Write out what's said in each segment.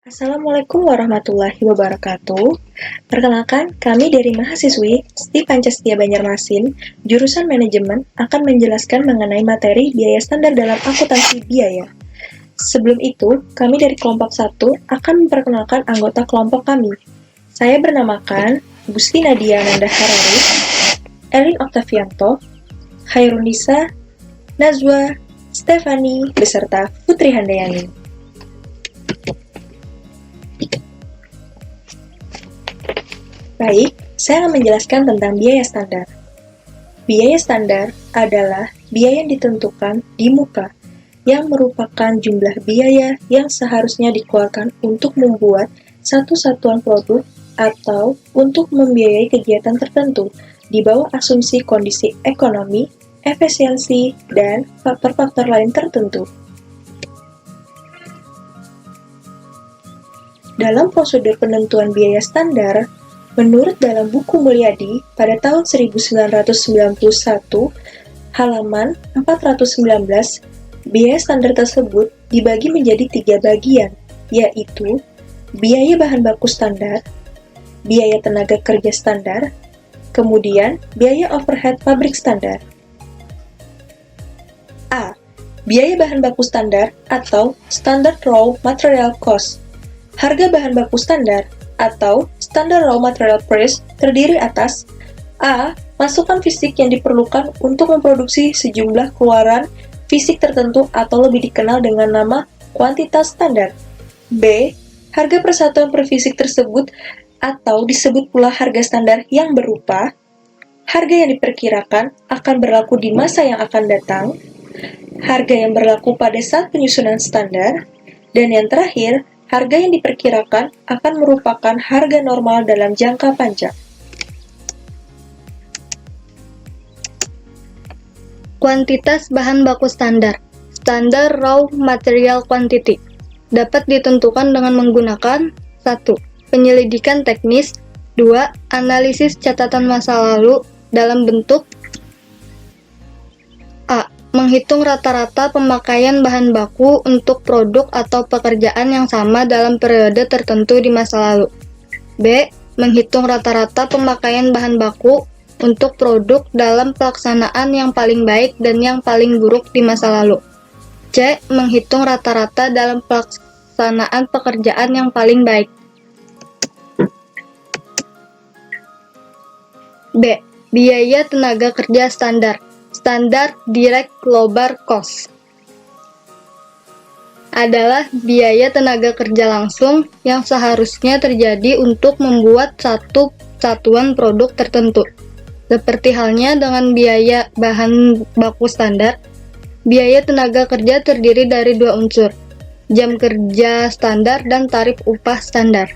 Assalamualaikum warahmatullahi wabarakatuh. Perkenalkan, kami dari mahasiswi STI Pancastia Banjarmasin, jurusan Manajemen akan menjelaskan mengenai materi biaya standar dalam akuntansi biaya. Sebelum itu, kami dari kelompok 1 akan memperkenalkan anggota kelompok kami. Saya bernamakan Gusti Nadia Nanda Harari, Elin Oktavianto, Khairunisa, Nazwa, Stefani, beserta Putri Handayani. Baik, saya akan menjelaskan tentang biaya standar. Biaya standar adalah biaya yang ditentukan di muka, yang merupakan jumlah biaya yang seharusnya dikeluarkan untuk membuat satu satuan produk atau untuk membiayai kegiatan tertentu di bawah asumsi kondisi ekonomi, efisiensi, dan faktor-faktor lain tertentu. Dalam prosedur penentuan biaya standar, menurut dalam buku Mulyadi pada tahun 1991, halaman 419, biaya standar tersebut dibagi menjadi 3 bagian, yaitu biaya bahan baku standar, biaya tenaga kerja standar, kemudian biaya overhead pabrik standar. A. Biaya bahan baku standar atau Standard Raw Material Cost. Harga bahan baku standar atau Standard Raw Material Price terdiri atas A. Masukan fisik yang diperlukan untuk memproduksi sejumlah keluaran fisik tertentu atau lebih dikenal dengan nama kuantitas standar. B. Harga persatuan per fisik tersebut atau disebut pula harga standar yang berupa harga yang diperkirakan akan berlaku di masa yang akan datang, harga yang berlaku pada saat penyusunan standar, dan yang terakhir, harga yang diperkirakan akan merupakan harga normal dalam jangka panjang. Kuantitas bahan baku standar, Standard Raw Material Quantity, dapat ditentukan dengan menggunakan 1. Penyelidikan teknis, 2. Analisis catatan masa lalu dalam bentuk A. Menghitung rata-rata pemakaian bahan baku untuk produk atau pekerjaan yang sama dalam periode tertentu di masa lalu. B. Menghitung rata-rata pemakaian bahan baku untuk produk dalam pelaksanaan yang paling baik dan yang paling buruk di masa lalu. C. Menghitung rata-rata dalam pelaksanaan pekerjaan yang paling baik. B. Biaya tenaga kerja standar, Standard Direct Labor Cost, adalah biaya tenaga kerja langsung yang seharusnya terjadi untuk membuat satu satuan produk tertentu. Seperti halnya dengan biaya bahan baku standar, biaya tenaga kerja terdiri dari 2 unsur, jam kerja standar dan tarif upah standar.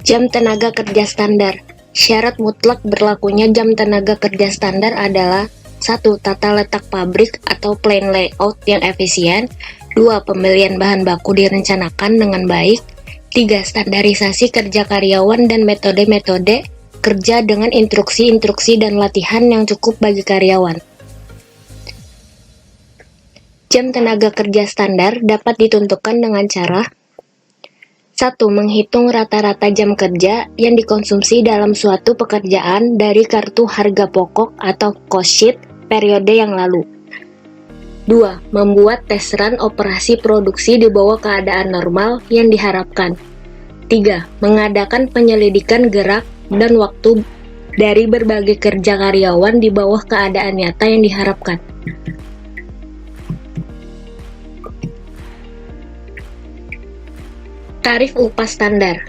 Jam tenaga kerja standar. Syarat mutlak berlakunya jam tenaga kerja standar adalah 1. Tata letak pabrik atau plan layout yang efisien. 2. Pembelian bahan baku direncanakan dengan baik. 3. Standarisasi kerja karyawan dan metode-metode kerja dengan instruksi-instruksi dan latihan yang cukup bagi karyawan. Jam tenaga kerja standar dapat ditentukan dengan cara 1. Menghitung rata-rata jam kerja yang dikonsumsi dalam suatu pekerjaan dari kartu harga pokok atau cost sheet periode yang lalu. 2. Membuat tes run operasi produksi di bawah keadaan normal yang diharapkan. 3. Mengadakan penyelidikan gerak dan waktu dari berbagai kerja karyawan di bawah keadaan nyata yang diharapkan. Tarif upah standar.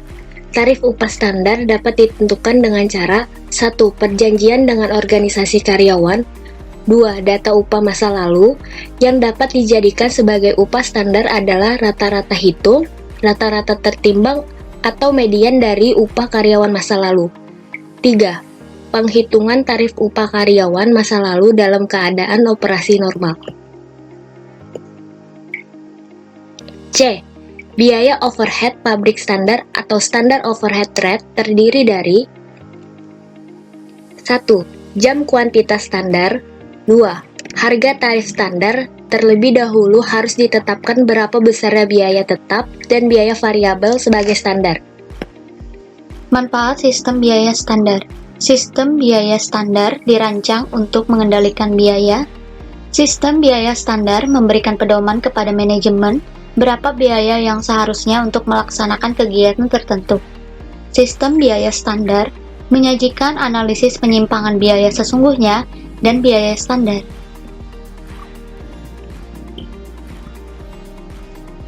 Tarif upah standar dapat ditentukan dengan cara 1. Perjanjian dengan organisasi karyawan. 2. Data upah masa lalu. Yang dapat dijadikan sebagai upah standar adalah rata-rata hitung, rata-rata tertimbang, atau median dari upah karyawan masa lalu. 3. Penghitungan tarif upah karyawan masa lalu dalam keadaan operasi normal. C. Biaya overhead pabrik standar atau standar overhead rate terdiri dari 1. Jam kuantitas standar. 2. Harga tarif standar. Terlebih dahulu harus ditetapkan berapa besarnya biaya tetap dan biaya variabel sebagai standar. Manfaat sistem biaya standar. Sistem biaya standar dirancang untuk mengendalikan biaya. Sistem biaya standar memberikan pedoman kepada manajemen berapa biaya yang seharusnya untuk melaksanakan kegiatan tertentu. Sistem biaya standar menyajikan analisis penyimpangan biaya sesungguhnya dan biaya standar.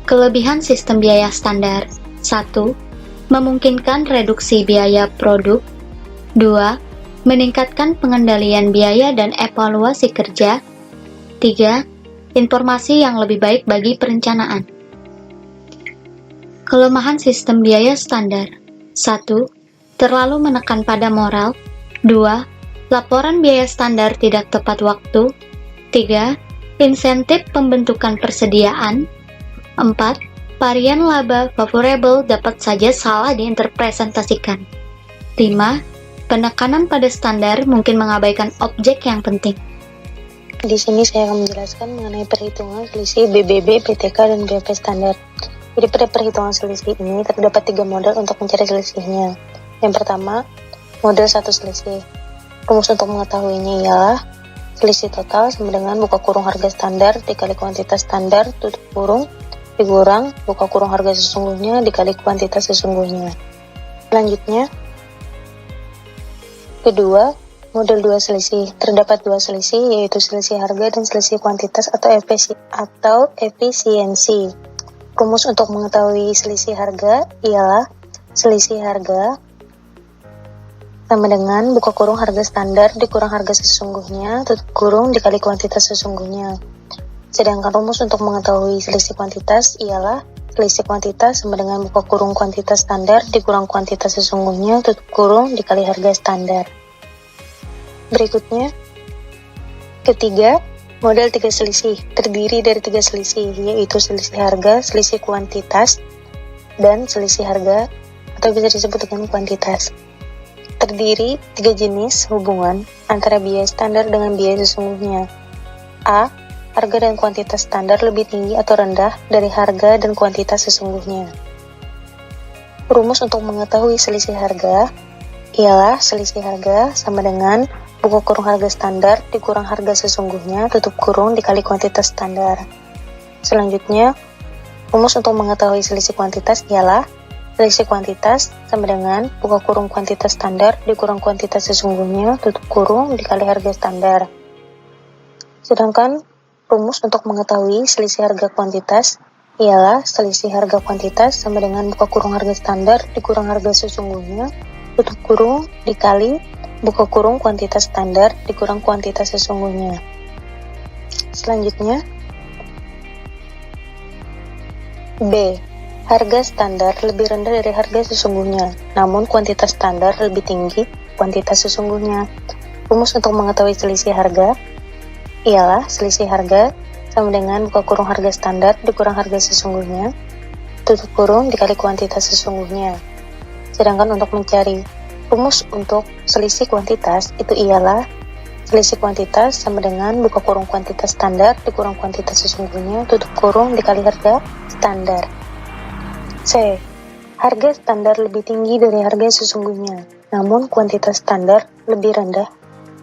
Kelebihan sistem biaya standar. 1. Memungkinkan reduksi biaya produk. 2. Meningkatkan pengendalian biaya dan evaluasi kerja. 3. Informasi yang lebih baik bagi perencanaan. Kelemahan sistem biaya standar. 1. Terlalu menekan pada moral. 2. Laporan biaya standar tidak tepat waktu. 3. Insentif pembentukan persediaan. 4. Varian laba favorable dapat saja salah diinterpretasikan. 5. Penekanan pada standar mungkin mengabaikan objek yang penting. Di sini saya akan menjelaskan mengenai perhitungan selisih BBB, BTK, dan BAP standar. Jadi pada perhitungan selisih ini terdapat 3 model untuk mencari selisihnya. Yang pertama, model satu selisih. Rumus untuk mengetahuinya ialah selisih total sama dengan buka kurung harga standar dikali kuantitas standar tutup kurung dikurang buka kurung harga sesungguhnya dikali kuantitas sesungguhnya. Selanjutnya, kedua, model 2 selisih. Terdapat 2 selisih, yaitu selisih harga dan selisih kuantitas atau efisiensi. Rumus untuk mengetahui selisih harga ialah selisih harga sama dengan buka kurung harga standar dikurang harga sesungguhnya tutup kurung dikali kuantitas sesungguhnya. Sedangkan rumus untuk mengetahui selisih kuantitas ialah selisih kuantitas sama dengan buka kurung kuantitas standar dikurang kuantitas sesungguhnya tutup kurung dikali harga standar. Berikutnya, ketiga, model 3 selisih. Terdiri dari 3 selisih, yaitu selisih harga, selisih kuantitas, dan selisih harga atau bisa disebut dengan kuantitas. Terdiri 3 jenis hubungan antara biaya standar dengan biaya sesungguhnya. A. Harga dan kuantitas standar lebih tinggi atau rendah dari harga dan kuantitas sesungguhnya. Rumus untuk mengetahui selisih harga ialah selisih harga sama dengan buka kurung harga standar dikurang harga sesungguhnya tutup kurung dikali kuantitas standar. Selanjutnya, rumus untuk mengetahui selisih kuantitas ialah selisih kuantitas sama dengan buka kurung kuantitas standar dikurang kuantitas sesungguhnya tutup kurung dikali harga standar. Sedangkan rumus untuk mengetahui selisih harga kuantitas ialah selisih harga kuantitas sama dengan buka kurung harga standar dikurang harga sesungguhnya tutup kurung dikali buka kurung kuantitas standar dikurang kuantitas sesungguhnya. Selanjutnya, B. Harga standar lebih rendah dari harga sesungguhnya, namun kuantitas standar lebih tinggi kuantitas sesungguhnya. Rumus untuk mengetahui selisih harga ialah selisih harga sama dengan buka kurung harga standar dikurang harga sesungguhnya tutup kurung dikali kuantitas sesungguhnya. Sedangkan untuk mencari rumus untuk selisih kuantitas itu ialah selisih kuantitas sama dengan buka kurung kuantitas standar dikurang kuantitas sesungguhnya tutup kurung dikali harga standar. C. Harga standar lebih tinggi dari harga sesungguhnya, namun kuantitas standar lebih rendah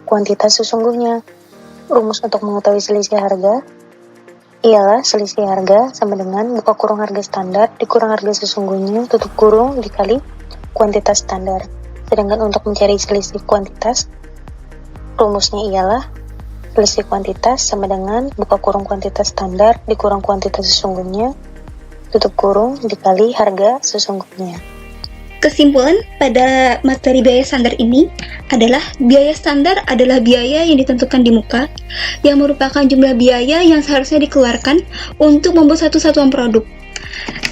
kuantitas sesungguhnya. Rumus untuk mengetahui selisih harga ialah selisih harga sama dengan buka kurung harga standar dikurang harga sesungguhnya tutup kurung dikali kuantitas standar. Sedangkan untuk mencari selisih kuantitas, rumusnya ialah selisih kuantitas sama dengan buka kurung kuantitas standar dikurang kuantitas sesungguhnya tutup kurung dikali harga sesungguhnya. Kesimpulan pada materi biaya standar ini adalah biaya standar adalah biaya yang ditentukan di muka yang merupakan jumlah biaya yang seharusnya dikeluarkan untuk membuat satu satuan produk.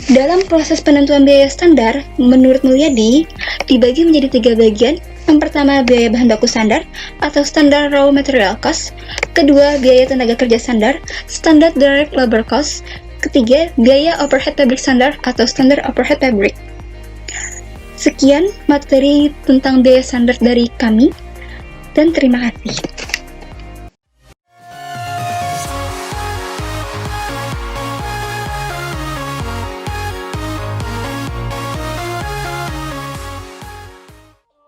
Dalam proses penentuan biaya standar, menurut Mulyadi, dibagi menjadi 3 bagian. Yang pertama, biaya bahan baku standar atau standard raw material cost. Kedua, biaya tenaga kerja standar, standard direct labor cost. Ketiga, biaya overhead pabrik standar atau standard overhead pabrik. Sekian materi tentang biaya standar dari kami, dan terima kasih.